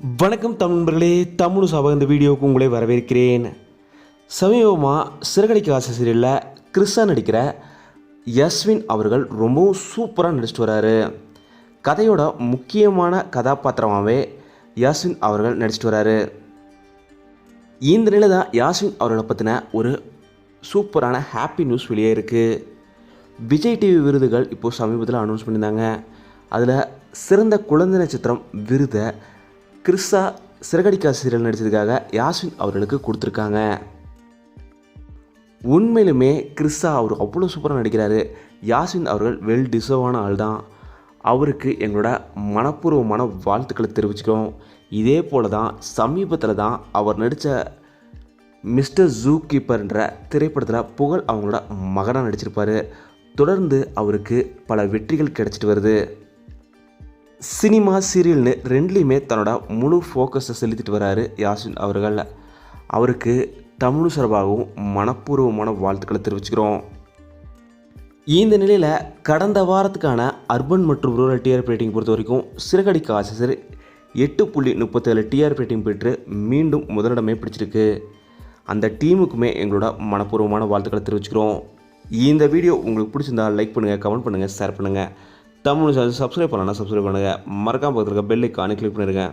வணக்கம் நண்பர்களே, தமிழ் சபா இந்த வீடியோவுக்கு உங்களை வரவேற்கிறேன். சமீபமாக சிறகடிக்க ஆசை சீரியலில் கிறிஸா நடிக்கிற யஸ்வின் அவர்கள் ரொம்பவும் சூப்பராக நடிச்சிட்டு வராரு. கதையோட முக்கியமான கதாபாத்திரமாகவே யாஸ்வின் அவர்கள் நடிச்சிட்டு வராரு. இந்த நிலையில் தான் யாஸ்வின் அவர்களை பற்றின ஒரு சூப்பரான ஹாப்பி நியூஸ் வெளியே இருக்குது. விஜய் டிவி விருதுகள் இப்போது சமீபத்தில் அனௌன்ஸ் பண்ணியிருந்தாங்க. அதில் சிறந்த குழந்தை நட்சத்திரம் விருதை கிறிஸா சிறகடிக்க ஆசை சீரியல் நடித்ததுக்காக யாஸ்வின் அவர்களுக்கு கொடுத்துருக்காங்க. உண்மையிலுமே கிறிஸா அவர் அவ்வளோ சூப்பராக நடிக்கிறாரு. யாஸ்வின் அவர்கள் வெல் டிசர்வான ஆள் தான். அவருக்கு எங்களோட மனப்பூர்வமான வாழ்த்துக்களை தெரிவிச்சுக்கிறோம். இதே போல் தான் சமீபத்தில் தான் அவர் நடித்த மிஸ்டர் ஜூ கீப்பர்ன்ற திரைப்படத்தில் புகழ் அவங்களோட மகனாக நடிச்சிருப்பார். தொடர்ந்து அவருக்கு பல வெற்றிகள் கிடைச்சிட்டு வருது. சினிமா சீரியல்னு ரெண்டுலேயுமே தன்னோட முழு ஃபோக்கஸை செலுத்திட்டு வராரு யாஸ்வின் அவர்கள். அவருக்கு தமிழ் சார்பாகவும் மனப்பூர்வமான வாழ்த்துக்களை தெரிவிச்சுக்கிறோம். இந்த நிலையில் கடந்த வாரத்துக்கான அர்பன் மற்றும் ரூரல் டிஆர்பி ரேட்டிங் பொறுத்த வரைக்கும் சிறகடிக்க ஆசை 8.37 டிஆர்பி ரேட்டிங் பெற்று மீண்டும் முதலிடமே பிடிச்சிருக்கு. அந்த டீமுக்குமே எங்களோட மனப்பூர்வமான வாழ்த்துக்களை தெரிவிச்சுக்கிறோம். இந்த வீடியோ உங்களுக்கு பிடிச்சிருந்தால் லைக் பண்ணுங்கள், கமெண்ட் பண்ணுங்கள், ஷேர் பண்ணுங்கள். தமிழ் சேனல் சப்ஸ்கிரைப் பண்ணலாம், சப்ஸ்கிரைப் பண்ணுங்கள். மறக்காம பக்கத்தில் இருக்க பெல் ஐக்கானை கிளிக் பண்ணிடுங்க.